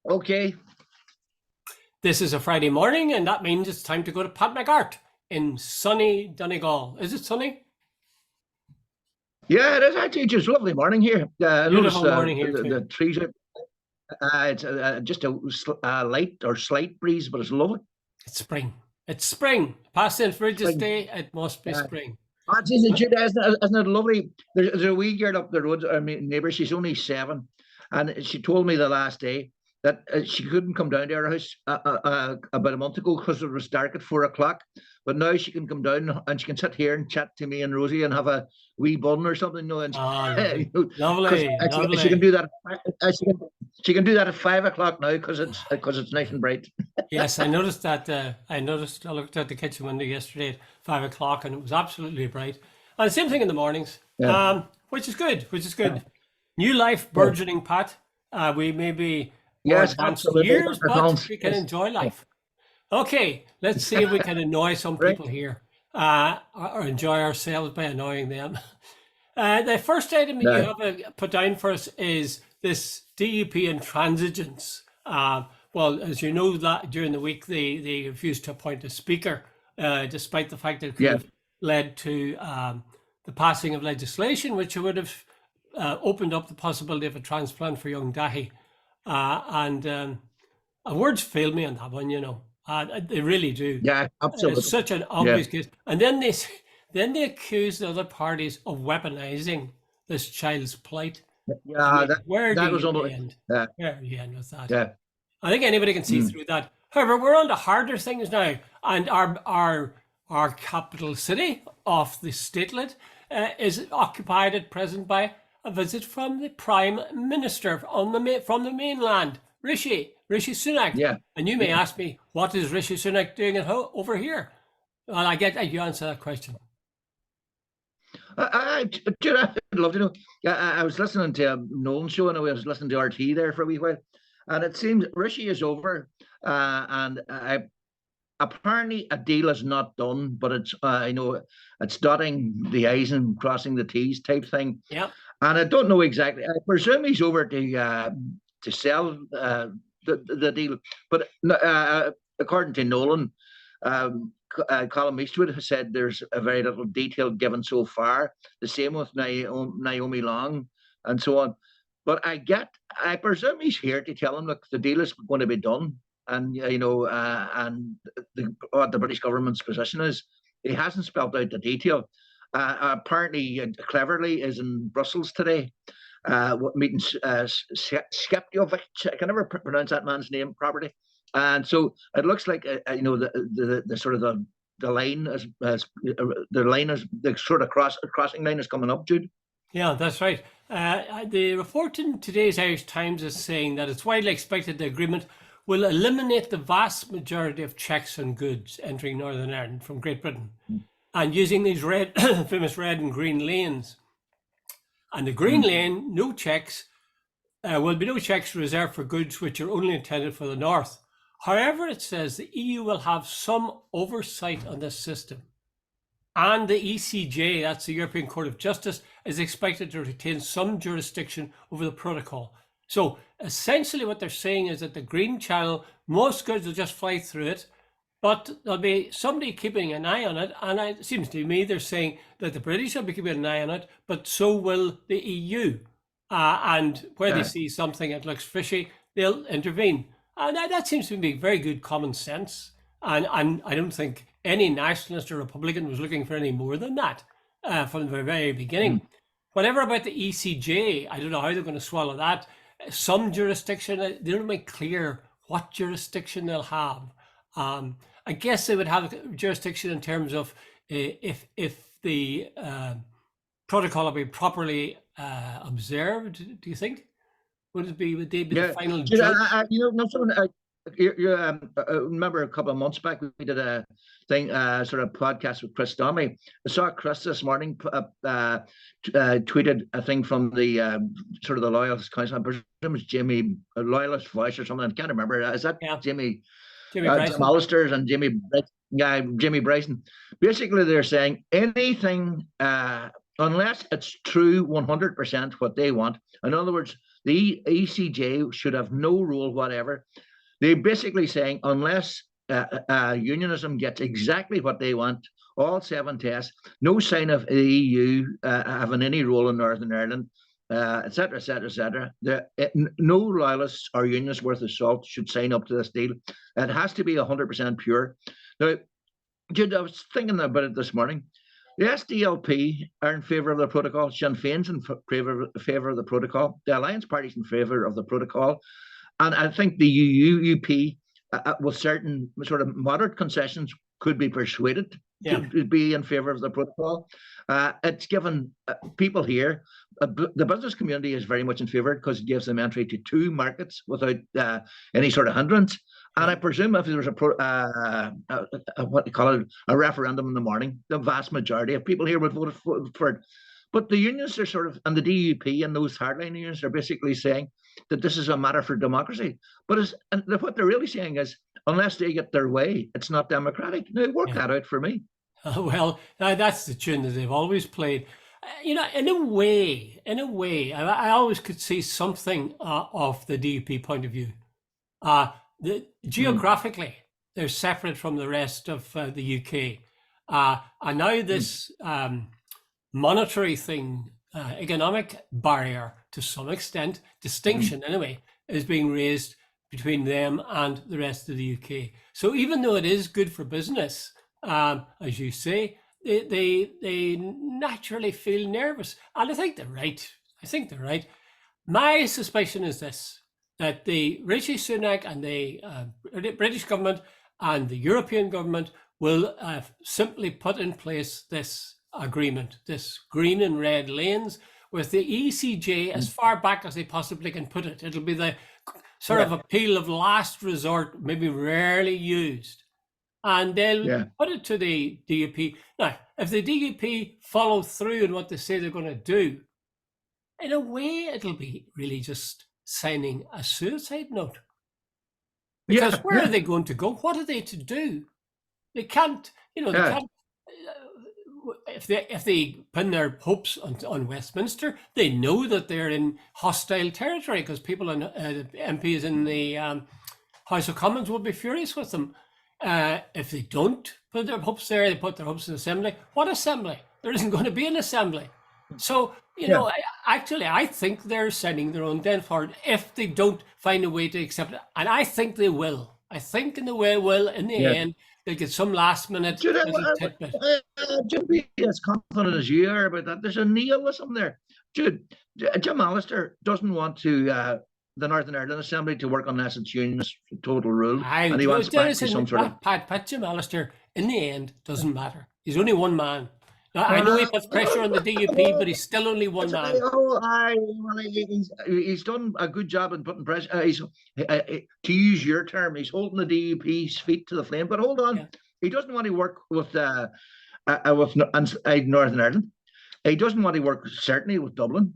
Okay. This is a Friday morning, and that means it's time to go to Pat+Jude in sunny Donegal. Is it sunny? Yeah, it is actually just a lovely morning here. I noticed Beautiful morning here the too. trees are, it's just a light or slight breeze, but it's lovely. It's spring. It's spring. Past Selfridges Spring. Day, it must be Uh, spring. geez, isn't it lovely? There's a wee girl up the road, I mean, neighbour, she's only 7. And she told me the last day that she couldn't come down to our house about a month ago because it was dark at 4 o'clock. But now she can come down and she can sit here and chat to me and Rosie and have a wee bun or something. And Ah, lovely. because Lovely, she can lovely. do that. She can do that at 5 o'clock now because it's nice and bright. Yes, I noticed that. I looked at the kitchen window yesterday at 5 o'clock and it was absolutely bright. And same thing in the mornings, Yeah, which is good, which is yeah, good. New life yeah. burgeoning, Pat. We may be more Yes, advanced in absolutely. years, Dr. but Collins. we can Yes. enjoy Yeah. life. Okay, let's see if we can annoy some Right. people here, or enjoy ourselves by annoying them. The first item that you No. have put down for us is this DUP intransigence. Well, as you know, that during the week they refused to appoint a speaker, despite the fact that it could Yeah. have led to the passing of legislation, which would have opened up the possibility of a transplant for young Dahi. And words fail me on that one, they really do. Yeah. It's Absolutely. such an Yeah. obvious case. And then they accuse the other parties of weaponizing this child's plight. I Yeah. mean, where do That was you unbelievable. end? Yeah. Where do you end with that? Yeah. I think anybody can see Mm. through that. However, we're on to harder things now, and our capital city of the statelet is occupied at present by a visit from the Prime Minister from the mainland, Rishi Sunak. Yeah. And you may Yeah. ask me, what is Rishi Sunak doing over here? Well, I get you answer that question. I'd love to know. Yeah, I was listening to a Nolan show and I was listening to RT there for a wee while, and it seems Rishi is over, and apparently a deal is not done, but it's dotting the i's and crossing the t's type thing. Yeah. And I don't know exactly. I presume he's over to sell the deal, but according to Nolan, Colin Eastwood has said there's a very little detail given so far. The same with Naomi Long and so on. But I presume he's here to tell him, look, the deal is going to be done, and and what the British government's position is. He hasn't spelled out the detail. Apparently, cleverly, is in Brussels today, meeting Skeptiovic. I can never pronounce that man's name properly. And so it looks like the sort of the line is the sort of crossing line is coming up, Jude. Yeah, that's right. The report in today's Irish Times is saying that it's widely expected the agreement will eliminate the vast majority of checks on goods entering Northern Ireland from Great Britain, and using these famous red and green lanes. And the green Mm. lane, no checks, will be no checks reserved for goods which are only intended for the north. However, it says the EU will have some oversight on this system. And the ECJ, that's the European Court of Justice, is expected to retain some jurisdiction over the protocol. So essentially what they're saying is that the Green Channel, most goods will just fly through it, but there'll be somebody keeping an eye on it. And it seems to me they're saying that the British will be keeping an eye on it, but so will the EU. And where they Yeah. see something that looks fishy, they'll intervene. And that seems to be very good common sense. And I don't think any nationalist or Republican was looking for any more than that from the very beginning. Mm. Whatever about the ECJ, I don't know how they're going to swallow that. Some jurisdiction, they don't make clear what jurisdiction they'll have. I guess they would have jurisdiction in terms of if the protocol will be properly observed. Do you think? Would they be the Yeah, final Jude, judge? no, I remember a couple of months back we did a thing, sort of podcast with Chris Domy. I saw Chris this morning tweeted a thing from the sort of the Loyalist Council. I presume it's Jimmy Loyalist Voice or something. I can't remember. Is that Yeah, Jimmy? Jimmy Jim Bryson. Alistair's and Jimmy Bryson. Basically, they're saying anything unless it's true 100% what they want. In other words, The ECJ should have no role whatever. They're basically saying unless unionism gets exactly what they want, all 7 tests, no sign of the EU having any role in Northern Ireland, etc., etc., etc. No loyalists or unionists worth of salt should sign up to this deal. It has to be 100% pure. Now, Jude, I was thinking about it this morning. The SDLP are in favour of the protocol. Sinn Féin's in favour of the protocol. The Alliance Party's in favour of the protocol. And I think the UUP, with certain sort of moderate concessions, could be persuaded to be in favour of the protocol. It's given people here, the business community is very much in favour because it gives them entry to 2 markets without any sort of hindrance. And I presume if there was what you call it, a referendum in the morning, the vast majority of people here would vote for it. But the unions are sort of, and the DUP and those hardline unions are basically saying that this is a matter for democracy. But what they're really saying is, unless they get their way, it's not democratic. Now, work that out for me. Well, that's the tune that they've always played. You know, in a way, I always could see something of the DUP point of view. Geographically, they're separate from the rest of the UK. And now this monetary thing, economic barrier to some extent, distinction anyway, is being raised between them and the rest of the UK. So even though it is good for business, as you say, they naturally feel nervous. And I think they're right. My suspicion is this, that the Rishi Sunak and the British government and the European government will simply put in place this agreement, this green and red lanes, with the ECJ as far back as they possibly can put it. It'll be the sort of appeal of last resort, maybe rarely used. And they'll put it to the DUP. Now, if the DUP follow through in what they say they're going to do, in a way, it'll be really just signing a suicide note. Because where are they going to go? What are they to do? They can't, they can't. If they pin their hopes on Westminster, they know that they're in hostile territory because people and MPs in the House of Commons will be furious with them. If they don't put their hopes there, they put their hopes in assembly. What assembly? There isn't going to be an assembly. So, I think they're sending their own death forward if they don't find a way to accept it. And I think they will. I think in the end, they'll get some last minute tidbit. Jude, be as confident as you are about that. There's a nihilism there. Jude, Jim Allister doesn't want to the Northern Ireland Assembly to work unless it's unionist total rule. And he wants back to some sort of... Pat Jim Allister, in the end, doesn't matter. He's only one man. Now, I know he puts pressure on the DUP, but he's still only one man. He's done a good job in putting pressure. To use your term, he's holding the DUP's feet to the flame. But hold on, he doesn't want to work with Northern Ireland. He doesn't want to work certainly with Dublin.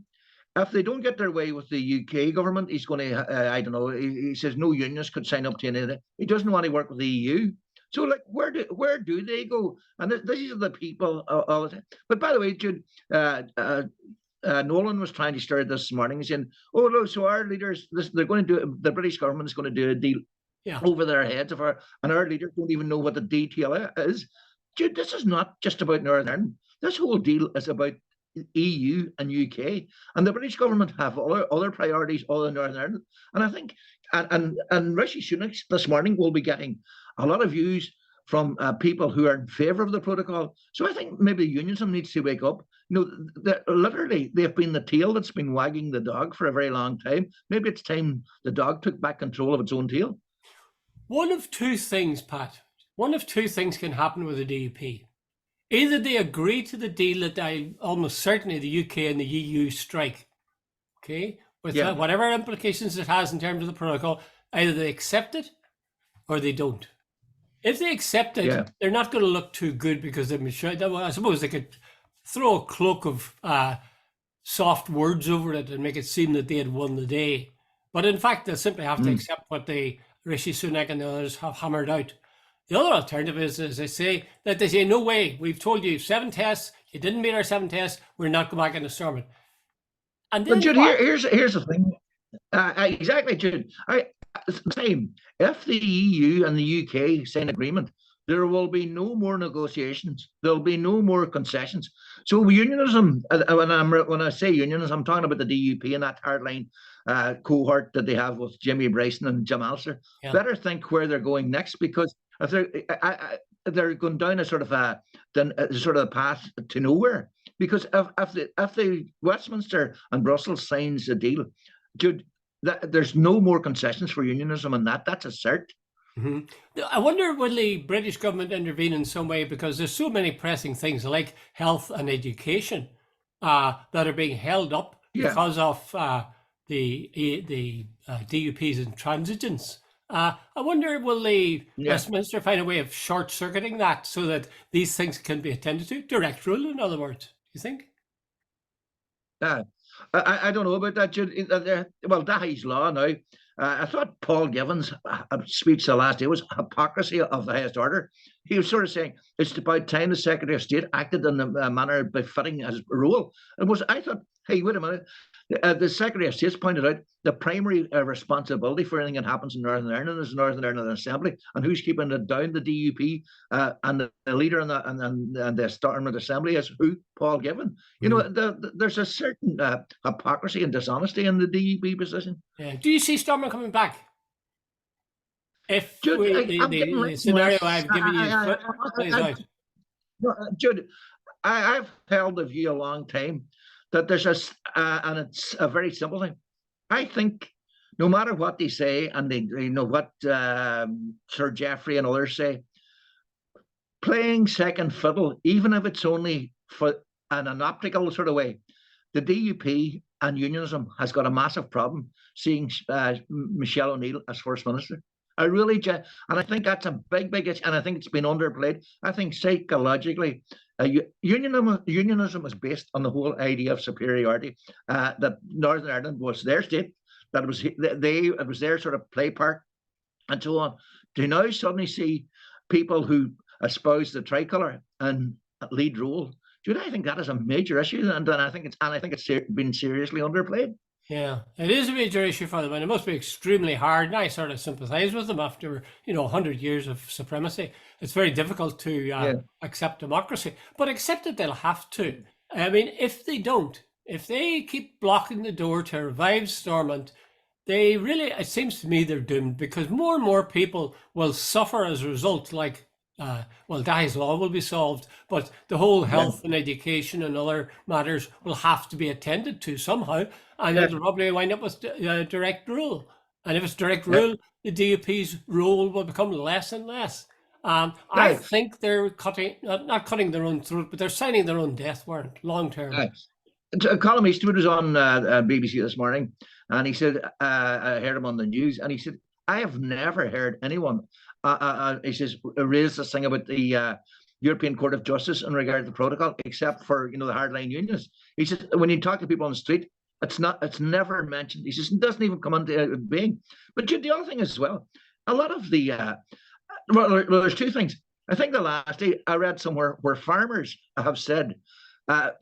If they don't get their way with the UK government, he's going to, I don't know, he says no unions could sign up to anything. He doesn't want to work with the EU. So, like, where do they go? And these are the people all the time. But by the way, Jude, Nolan was trying to stir this morning, saying, "Oh no, so our leaders, they're going to do. The British government is going to do a deal over their heads and our leaders don't even know what the detail is." Jude, this is not just about Northern Ireland. This whole deal is about EU and UK, and the British government have other priorities other than Northern Ireland. And I think, and Rishi Sunak this morning will be getting a lot of views from people who are in favour of the protocol. So I think maybe unionism needs to wake up. Literally, they've been the tail that's been wagging the dog for a very long time. Maybe it's time the dog took back control of its own tail. One of two things, Pat. One of two things can happen with the DUP. Either they agree to the deal that almost certainly the UK and the EU strike, with whatever implications it has in terms of the protocol, either they accept it or they don't. If they accept it, they're not going to look too good because they've been sure. I suppose they could throw a cloak of soft words over it and make it seem that they had won the day. But in fact, they'll simply have to accept what the Rishi Sunak and the others have hammered out. The other alternative is, as I say, that they say, no way, we've told you 7 tests, you didn't meet our 7 tests, we're not going back into storming. And then but Judy, here's the thing. Exactly, Jude. Same. If the EU and the UK sign agreement, there will be no more negotiations. There'll be no more concessions. So unionism, when I say unionism, I'm talking about the DUP and that hardline cohort that they have with Jimmy Bryson and Jim Allister. Yeah. Better think where they're going next, because if they're going down a sort of a path to nowhere. Because if the Westminster and Brussels signs a deal, Jude, there's no more concessions for unionism, and that's a cert. Mm-hmm. I wonder, will the British government intervene in some way, because there's so many pressing things like health and education that are being held up Yeah, because of the DUP's intransigence. I wonder, will the yeah. Westminster find a way of short-circuiting that so that these things can be attended to? Direct rule, in other words, do you think? Uh, I don't know about that, Jude. Well, Dahi's law now. I thought Paul Given's speech the last day was hypocrisy of the highest order. He was sort of saying it's about time the Secretary of State acted in a manner befitting his role. I thought, hey, wait a minute. The Secretary of State's pointed out the primary responsibility for anything that happens in Northern Ireland is the Northern Ireland Assembly, and who's keeping it down? The DUP, and the leader and the Stormont Assembly is who? Paul Given. You know, there's a certain hypocrisy and dishonesty in the DUP position. Yeah. Do you see Stormont coming back? If Jude, I'm getting the less scenario less. I've given you plays out. Jude, I've held the view a long time that and it's a very simple thing. I think no matter what they say, and what Sir Geoffrey and others say, playing second fiddle, even if it's only for in an optical sort of way, the DUP and unionism has got a massive problem seeing Michelle O'Neill as First Minister. And I think that's a big issue, and I think it's been underplayed. I think psychologically, unionism is based on the whole idea of superiority, that Northern Ireland was their state, that it was their sort of play part, and so on. To now suddenly see people who espouse the tricolour and lead role, I think that is a major issue, and I think it's been seriously underplayed. Yeah, it is a major issue for them, and it must be extremely hard. And I sort of sympathise with them after 100 years of supremacy. It's very difficult to accept democracy, but accept it they'll have to. I mean, if they don't, if they keep blocking the door to revive Stormont, it seems to me they're doomed, because more and more people will suffer as a result. Like, Dahi's law will be solved, but the whole health and education and other matters will have to be attended to somehow, and it'll probably wind up with direct rule. And if it's direct rule, the DUP's role will become less and less. I think they're not cutting their own throat, but they're signing their own death warrant long term. Colm Eastwood was on BBC this morning, and he said, I heard him on the news, and he said, I have never heard anyone, he says, raise this thing about the European Court of Justice in regard to the protocol, except for the hardline unionists. He says, when you talk to people on the street, it's never mentioned. He says, it doesn't even come into being. But the other thing as well, a lot of the there's two things. I think the last day I read somewhere where farmers have said,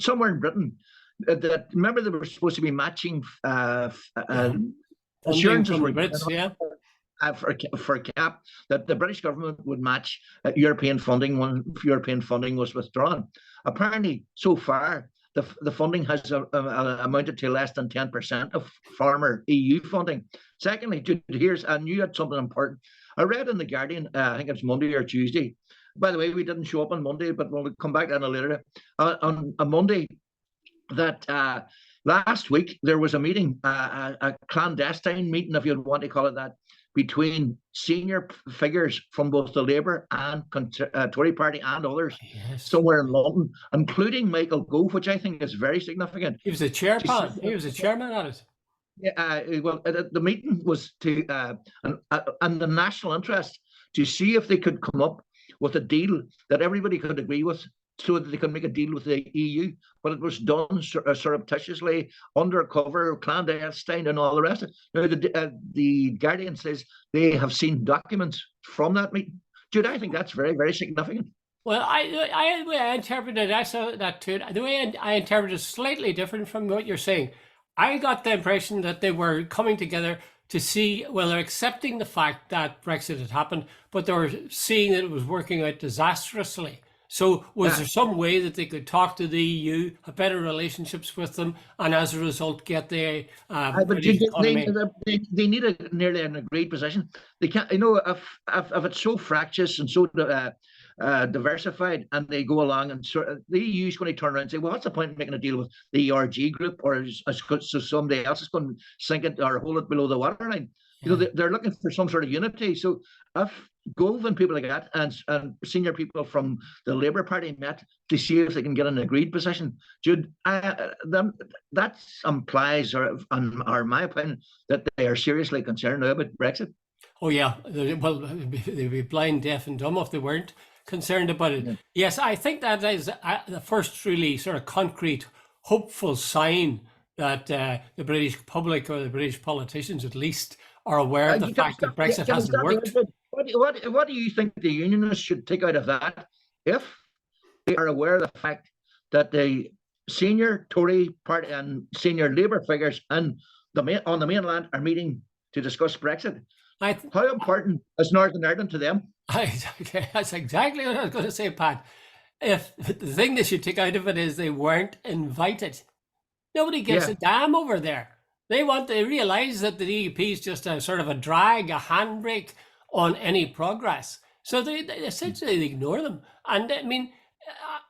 somewhere in Britain, that remember they were supposed to be matching assurances from the Brits, for CAP, that the British government would match European funding when European funding was withdrawn. Apparently, so far, the funding has amounted to less than 10% of farmer EU funding. Secondly, I knew you had something important. I read in The Guardian, I think it was Monday or Tuesday. By the way, we didn't show up on Monday, but we'll come back on a later. On Monday, that last week there was a meeting, a clandestine meeting, if you'd want to call it that, between senior figures from both the Labour and Tory party and others somewhere in London, including Michael Gove, which I think is very significant. He was the chairman. He was the chairman at it. Well, the meeting was to and the national interest, to see if they could come up with a deal that everybody could agree with, so that they could make a deal with the EU. But it was done surreptitiously, undercover, clandestine, and all the rest of it. Now, the Guardian says they have seen documents from that meeting. Jude, I think that's very, very significant. Well, I interpreted, I saw that too. The way I interpreted is slightly different from what you're saying. I got the impression that they were coming together to see, well, they're accepting the fact that Brexit had happened, but they were seeing that it was working out disastrously. So was there some way that they could talk to the EU, have better relationships with them, and as a result get the But British economy? they need nearly an agreed position. They can't, if it's so fractious and so diversified, and they go along and the EU is going to turn around and say, well, what's the point in making a deal with the ERG group, or so somebody else is going to sink it or hold it below the waterline? They're looking for some sort of unity. So if Gove and people like that, and senior people from the Labour Party met to see if they can get an agreed position, Jude, that implies, or my opinion, that they are seriously concerned now about Brexit. Oh yeah, well, they'd be blind, deaf, and dumb if they weren't concerned about it. Yeah. Yes, I think that is the first really sort of concrete, hopeful sign that the British public, or the British politicians at least, are aware of the fact that Brexit hasn't worked. What do you think the unionists should take out of that, if they are aware of the fact that the senior Tory party and senior Labour figures on the mainland are meeting to discuss Brexit? How important is Northern Ireland to them? That's exactly what I was going to say, Pat. If the thing they should take out of it is they weren't invited. Nobody gives a damn over there. They realise that the DUP is just a sort of a drag, a handbrake on any progress. So they essentially ignore them. And I mean,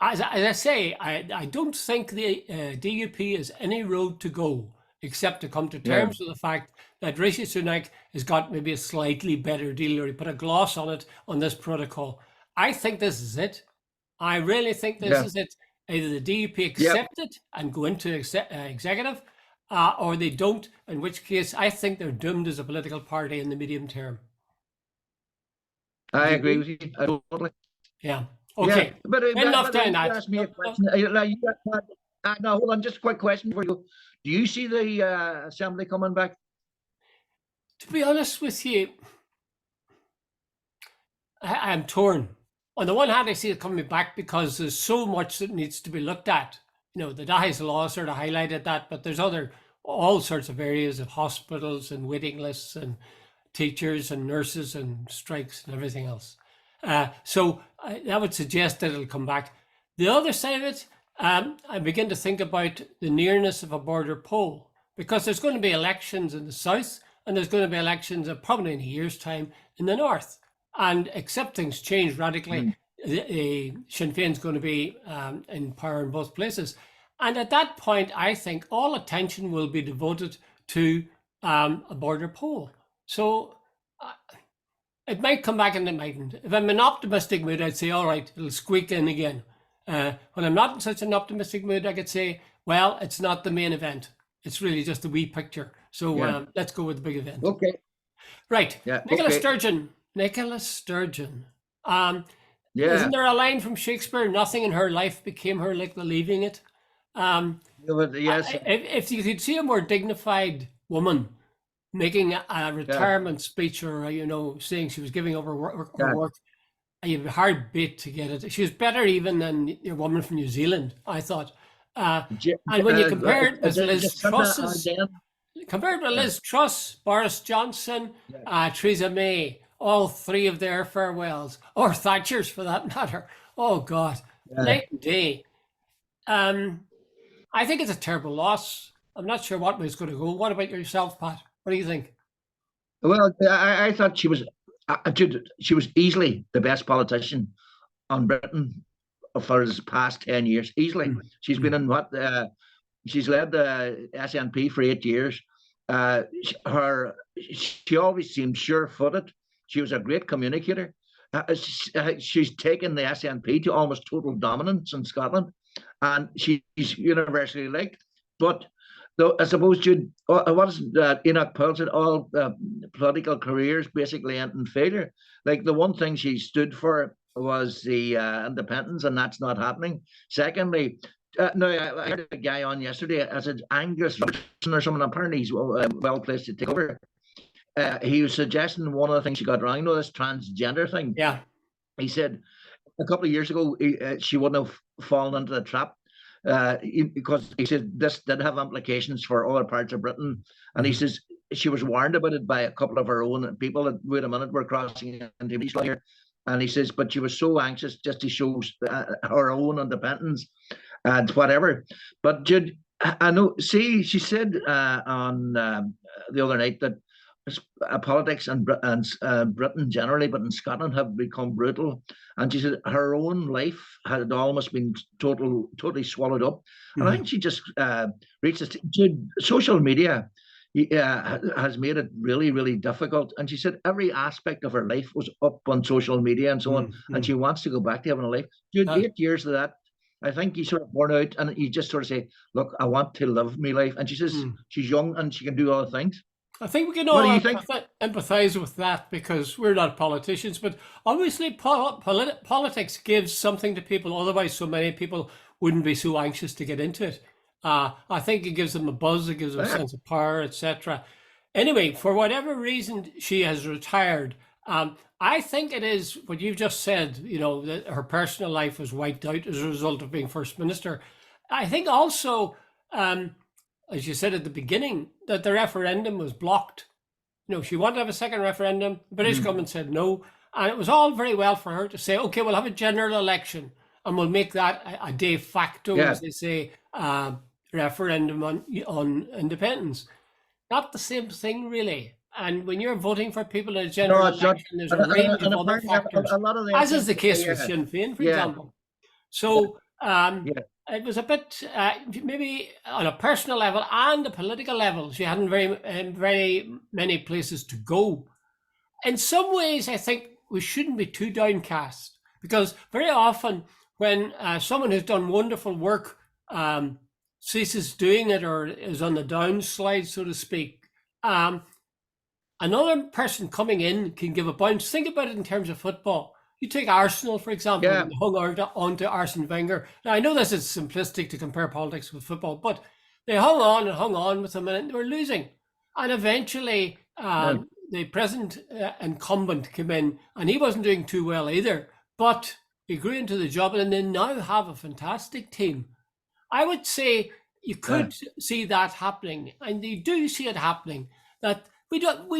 as I say, I don't think the DUP has any road to go except to come to terms with the fact that Rishi Sunak has got maybe a slightly better deal, or he put a gloss on it on this protocol. I think this is it. I really think this is it. Either the DUP accept it and go into executive, or they don't, in which case I think they're doomed as a political party in the medium term. I agree with you. Totally. Yeah. Okay. Yeah, but enough time. Ask me a question. No, hold on. Just a quick question for you. Do you see the Assembly coming back? To be honest with you, I'm torn. On the one hand, I see it coming back because there's so much that needs to be looked at. The Dahi's law sort of highlighted that, but there's all sorts of areas of hospitals and waiting lists and teachers and nurses and strikes and everything else. So that would suggest that it'll come back. The other side of it, I begin to think about the nearness of a border poll, because there's going to be elections in the south, and there's going to be elections probably in a year's time in the north. And except things change radically, Sinn Féin's going to be in power in both places. And at that point, I think all attention will be devoted to a border poll. So it might come back and it mightn't. If I'm in an optimistic mood, I'd say, all right, it'll squeak in again. When I'm not in such an optimistic mood, I could say, well, it's not the main event. It's really just a wee picture. So let's go with the big event. Okay. Right. Yeah. Nicola Sturgeon. Isn't there a line from Shakespeare? Nothing in her life became her like believing it. Yes. If you could see a more dignified woman making a retirement speech, or saying she was giving up her work, you'd be hard bait to get it. She was better even than your woman from New Zealand, I thought. And when you compare it with Liz Truss's, compared with Liz Truss, Boris Johnson, Theresa May, all three of their farewells, or Thatcher's for that matter. Oh God, night and day. I think it's a terrible loss. I'm not sure what way it's going to go. What about yourself, Pat? What do you think? Well, I thought she was easily the best politician on Britain for the past 10 years. Easily. She's been in she's led the SNP for 8 years. She always seemed sure-footed. She was a great communicator. She's taken the SNP to almost total dominance in Scotland, and she's universally liked. But though, I suppose, Jude, what is Enoch Pearl said, all political careers basically end in failure. Like, the one thing she stood for was the independence, and that's not happening. Secondly, no, I heard a guy on yesterday, I said Angus or someone, apparently he's well placed to take over. He was suggesting one of the things she got wrong, this transgender thing. Yeah. He said a couple of years ago, she wouldn't have fallen into the trap. because he said this did have implications for other parts of Britain, and he Mhm. says she was warned about it by a couple of her own people that, wait a minute, we're crossing into East here. And he says, but she was so anxious just to show her own independence and whatever. But Jude, I know. See, she said on the other night that politics and Britain generally, but in Scotland, have become brutal. And she said her own life had almost been totally swallowed up. And I Mhm. think she just reached this. Social media has made it really, really difficult. And she said every aspect of her life was up on social media and so on. And Mhm. she wants to go back to having a life. Dude, Uh, 8 years of that, I think you sort of burn out and you just sort of say, look, I want to live my life. And she says mm. she's young and she can do other things. I think we can What do all you think? empathize with that because we're not politicians, but obviously politics gives something to people. Otherwise, so many people wouldn't be so anxious to get into it. I think it gives them a buzz, it gives them a Yeah, sense of power, etc. Anyway, for whatever reason, she has retired. I think it is what you've just said, that her personal life was wiped out as a result of being First Minister. I think also, as you said at the beginning, that the referendum was blocked. She wanted to have a second referendum. The British mm, government said no. And it was all very well for her to say, okay, we'll have a general election and we'll make that a de facto, yeah. as they say, referendum on independence. Not the same thing, really. And when you're voting for people in a No, general it's not. election, there's a And, range and of other apparently, a factors, lot of the as is the SNP, case with yeah, Sinn Féin, for yeah, example. yeah, So yeah, it was a bit, maybe on a personal level and a political level, she hadn't very many places to go. In some ways, I think we shouldn't be too downcast because very often when someone who's done wonderful work ceases doing it or is on the downslide, so to speak, um, another person coming in can give a bounce. Think about it in terms of football. You take Arsenal, for example, yeah, when they hung on to Arsene Wenger. Now, I know this is simplistic to compare politics with football, but they hung on and hung on with him and they were losing. And eventually, yeah, the present incumbent came in and he wasn't doing too well either, but he grew into the job and they now have a fantastic team. I would say you yeah, could see that happening, and you do see it happening. That we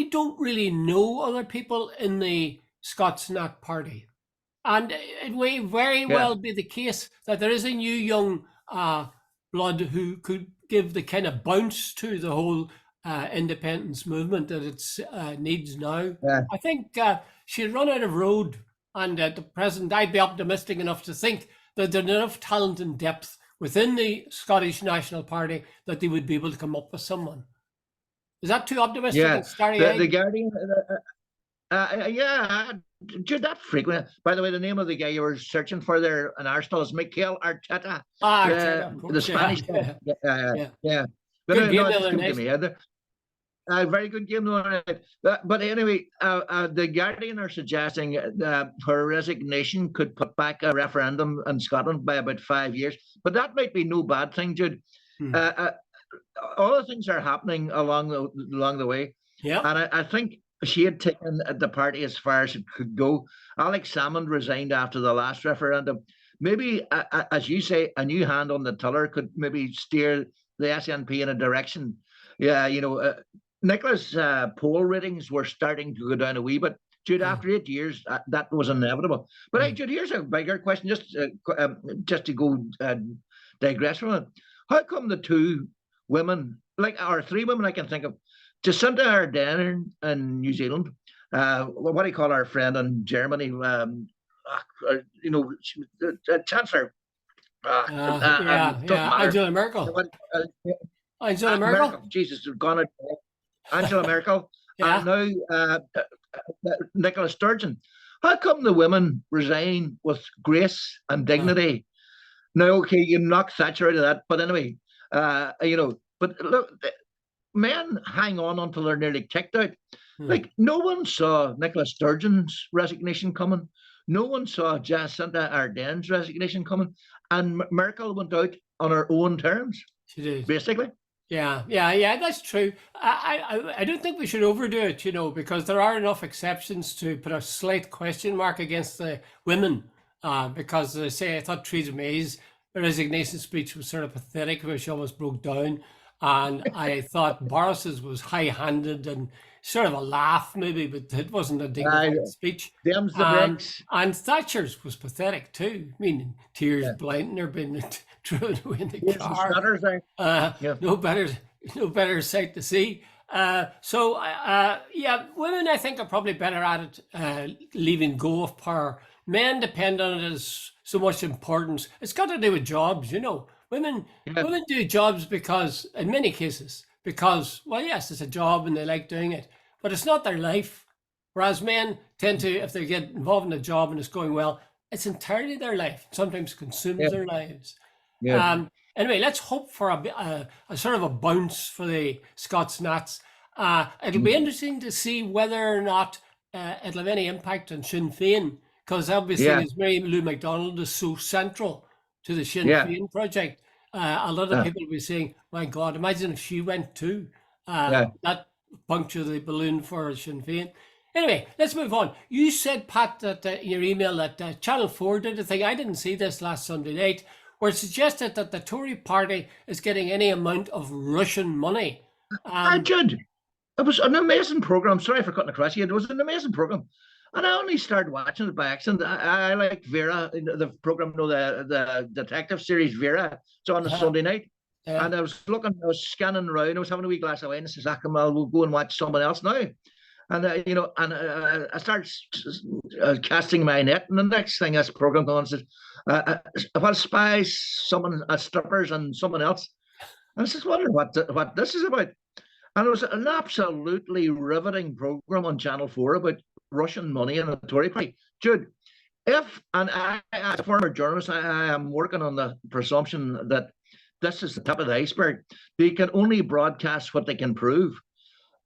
don't really know other people in the Scots Nat Party, and it may very yeah. well be the case that there is a new young blood who could give the kind of bounce to the whole independence movement that it needs now. Yeah. I think she'd run out of road, and at the present, I'd be optimistic enough to think that there's enough talent and depth within the Scottish National Party that they would be able to come up with someone. Is that too optimistic Yeah, and starry the eyed? Guardian. Yeah, dude, that frequent. By the way, the name of the guy you were searching for there in Arsenal is Mikel Arteta, Ah, Arteta, of the course. Yeah, Spanish guy. yeah, Yeah, yeah. yeah. But Good game no, the it just other came to night. me. A very good game, though. But anyway, the Guardian are suggesting her resignation could put back a referendum in Scotland by about 5 years. But that might be no bad thing, Jude. Hmm. Uh, uh, all the things are happening along the way, Yeah. and I think she had taken the party as far as it could go. Alex Salmond resigned after the last referendum. Maybe, as you say, a new hand on the tiller could maybe steer the SNP in a direction. Yeah, Nicola's poll ratings were starting to go down a wee bit. Jude, Yeah. after 8 years, that was inevitable. But hey, Hmm. Jude, here's a bigger question, just to go digress from it. How come the two women, or three women I can think of, Jacinda Ardern in New Zealand, what do you call our friend in Germany? Chancellor. Doesn't Yeah. matter. Angela Merkel. What, Angela Merkel. Merkel, Jesus, has gone out. Angela Merkel, and Yeah. now Nicola Sturgeon. How come the women resign with grace and Uh, dignity? Now, okay, you knock Thatcher out of that, but anyway, but look, men hang on until they're nearly kicked out. hmm. Like, no one saw Nicola Sturgeon's resignation coming. No one saw Jacinda Ardern's resignation coming. And Merkel went out on her own terms, She did. basically. Yeah. That's true. I don't think we should overdo it, because there are enough exceptions to put a slight question mark against the women. Because as I say, I thought Theresa May's the resignation speech was sort of pathetic, where she almost broke down. And I thought Boris's was high-handed and sort of a laugh, maybe, but it wasn't a Uh, dignified speech. them's the breaks. And Thatcher's was pathetic too. I mean, tears Yeah. blinding her, being thrown away in the Here's the car. stutters there. Yeah. No better sight to see. Yeah, women I think are probably better at it, leaving go of power. Men depend on it as so much importance. It's got to do with jobs, you know. Women do jobs because, in many cases, because, well, yes, it's a job and they like doing it, but it's not their life. Whereas men tend to, if they get involved in a job and it's going well, it's entirely their life. Sometimes consumes their lives. Yeah. Anyway, let's hope for a sort of a bounce for the Scots Nats. It'll be interesting to see whether or not it'll have any impact on Sinn Féin, because obviously, as Mary Lou MacDonald is so central to the Sinn Féin project, a lot of people will be saying, my God, imagine if she went too. That puncture the balloon for Sinn Féin. Anyway, let's move on. You said, Pat, that in your email that Channel 4 did a thing. I didn't see this last Sunday night, where it suggested that the Tory party is getting any amount of Russian money. Jude, it was an amazing program. Sorry for cutting across you. It was an amazing program. And I only started watching it by accident. I like Vera, the program, the detective series Vera. It's on a Sunday night. And I was scanning around. I was having a wee glass of wine. And I says, we'll go and watch someone else now. And, I started casting my net. And the next thing this program goes on says, well, spies, strippers, and someone else. And I says, wondering what this is about. And it was an absolutely riveting program on Channel 4 about Russian money and the Tory party. Jude, and I, as a former journalist, I am working on the presumption that this is the tip of the iceberg. They can only broadcast what they can prove.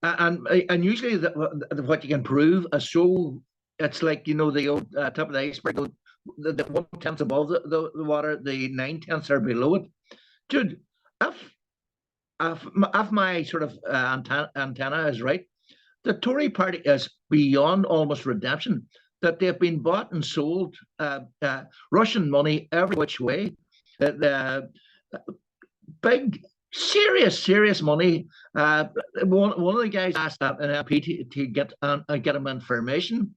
And usually what you can prove is so, it's like, the old tip of the iceberg, the 1/10 above the water, the 9/10 are below it. Jude, if my sort of antenna is right, the Tory party is beyond almost redemption, that they've been bought and sold Russian money every which way. The big, serious money. One of the guys asked an MP to get him information.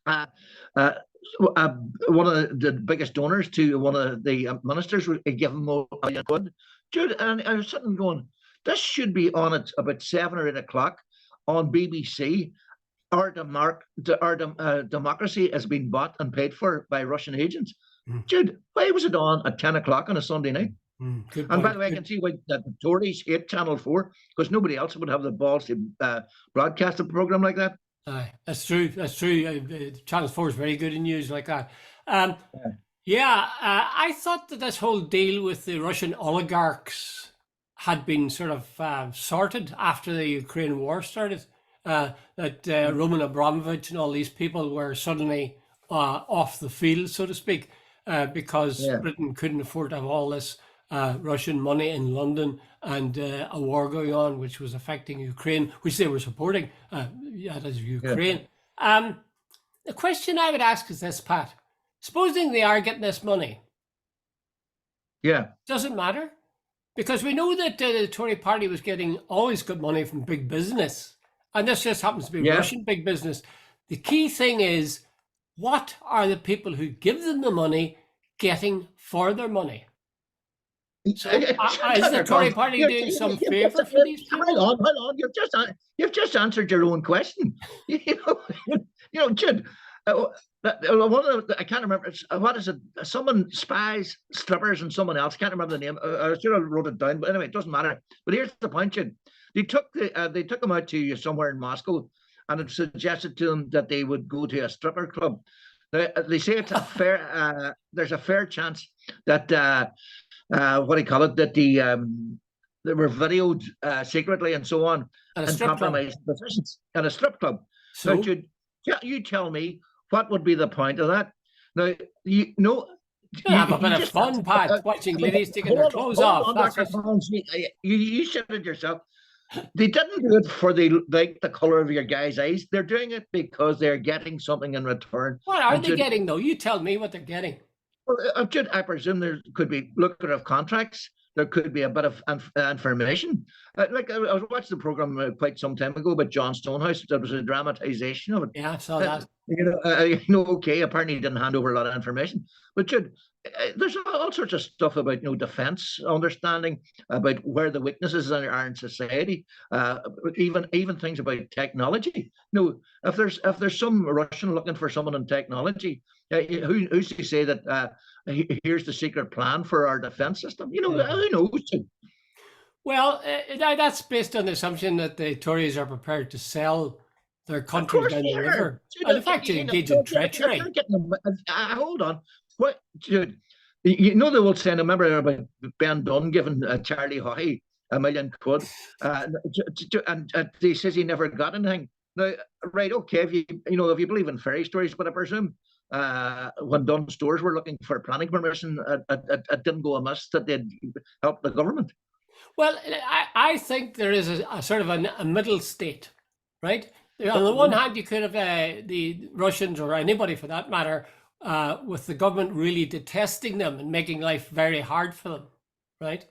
One of the biggest donors to one of the ministers would give him $1 million. Dude, and I was sitting going, this should be on at about 7 or 8 o'clock on BBC. Our democracy has been bought and paid for by Russian agents. Dude, why was it on at 10 o'clock on a Sunday night? And by the way, I can see why the Tories hate Channel 4, because nobody else would have the balls to broadcast a program like that. That's true. Channel 4 is very good in news like that. I thought that this whole deal with the Russian oligarchs had been sort of sorted after the Ukraine war started. That Roman Abramovich and all these people were suddenly off the field, so to speak, because Britain couldn't afford to have all this Russian money in London and a war going on, which was affecting Ukraine, which they were supporting. That is Ukraine. The question I would ask is this, Pat. Supposing they are getting this money, does it matter? Because we know that the Tory party was getting always good money from big business, and this just happens to be Russian big business. The key thing is, what are the people who give them the money getting for their money? So, is the Tory party doing some favour for these people? Hold on. You've just answered your own question. Jude. I can't remember. What is it? Someone spies, strippers, and someone else. Can't remember the name. I should have wrote it down, but anyway, it doesn't matter. But here's the point, Jude. They took them out to somewhere in Moscow, and it suggested to them that they would go to a stripper club. They say it's a fair. There's a fair chance that that they were videoed secretly and so on, and compromised positions at a strip club. So, now, Jude, you tell me, what would be the point of that? Now, you have a bit of fun, Pat, watching ladies taking their clothes off. You said it yourself. They didn't do it for the color of your guy's eyes. They're doing it because they're getting something in return. What are they getting, though? You tell me what they're getting. Well, I presume there could be lucrative contracts. There could be a bit of information. Like I was watching the program quite some time ago about John Stonehouse. There was a dramatization of it. Yeah, I saw that. Okay, apparently he didn't hand over a lot of information, but there's all sorts of stuff about defense understanding, about where the weaknesses are in society, even things about technology. If there's some Russian looking for someone in technology, who's to say that here's the secret plan for our defense system? Who knows? Well, that's based on the assumption that the Tories are prepared to sell their Of country course down they the are. river, and in fact, to engage in treachery. Hold on. What, dude? They will send a member about Ben Dunn giving Charlie Haughey £1 million, and he says he never got anything. Now, right? Okay, if you believe in fairy stories, but I presume when Dunn stores were looking for planning permission, it didn't go amiss that they'd help the government. Well, I think there is a sort of a middle state, right? On the one hand, you could have the Russians, or anybody for that matter, with the government really detesting them and making life very hard for them, right?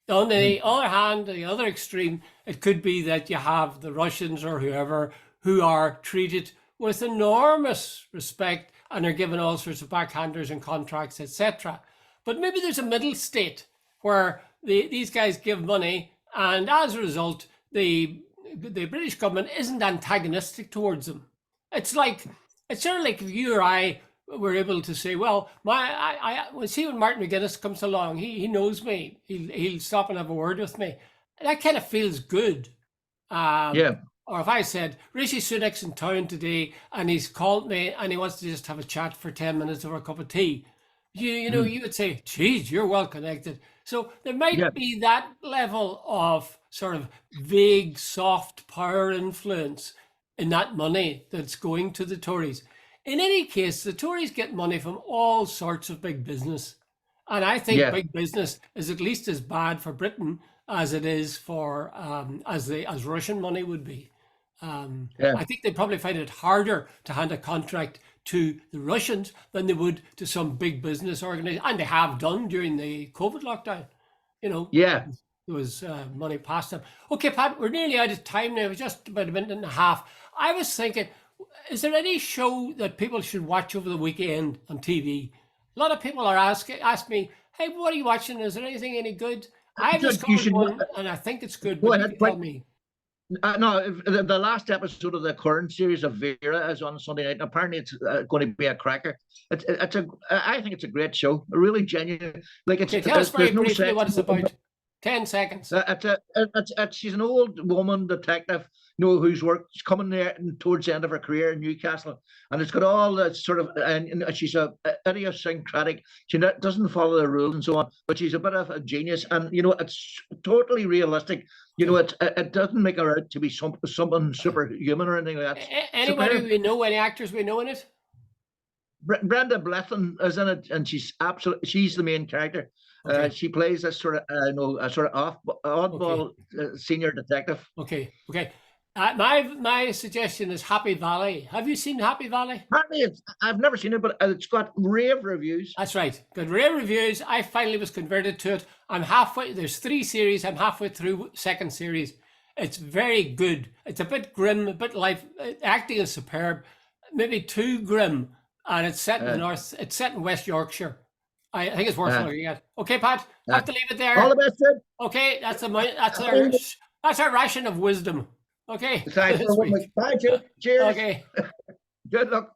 On the other hand, the other extreme, it could be that you have the Russians or whoever who are treated with enormous respect and are given all sorts of backhanders and contracts, etc. But maybe there's a middle state where these guys give money, and as a result, the British government isn't antagonistic towards them. It's sort of like if you or I were able to say, well, see when Martin McGuinness comes along, he knows me, he'll stop and have a word with me. That kind of feels good. Yeah. Or if I said, Rishi Sunak's in town today and he's called me and he wants to just have a chat for 10 minutes over a cup of tea, you would say, geez, you're well connected. So there might be that level of sort of vague, soft power influence in that money that's going to the Tories. In any case, the Tories get money from all sorts of big business. And I think big business is at least as bad for Britain as it is for as Russian money would be. I think they probably find it harder to hand a contract to the Russians than they would to some big business organization, and they have done during the COVID lockdown. There was money past them. Okay, Pat, we're nearly out of time now. It was just about a minute and a half. I was thinking, is there any show that people should watch over the weekend on TV? A lot of people are ask me, hey, what are you watching? Is there anything any good? I've discovered one, and I think it's good, but you can tell me. No, the last episode of the current series of Vera is on Sunday night, and apparently it's going to be a cracker. I think it's a great show, a really genuine. Tell us very briefly what it's about. 10 seconds. She's an old woman detective, whose work's coming there towards the end of her career in Newcastle, and it's got all that sort of. And she's a idiosyncratic. She doesn't follow the rules and so on, but she's a bit of a genius, and it's totally realistic. It doesn't make her out to be someone superhuman or anything like that. Anybody we know? Any actors we know in it? Brenda Blethyn is in it, and she's the main character. Okay. She plays a sort of oddball senior detective. Okay. My suggestion is Happy Valley. Have you seen Happy Valley? I've never seen it, but it's got rave reviews. That's right. Good rave reviews. I finally was converted to it. I'm halfway. There's 3 series. I'm halfway through 2nd series. It's very good. It's a bit grim, a bit life. Acting is superb. Maybe too grim, and it's set in the north. It's set in West Yorkshire. I think it's worth looking at. Okay, Pat, have to leave it there. All the best, Sid. Okay, that's our ration of wisdom. Okay. Bye, Jude. Cheers. Okay. Good luck.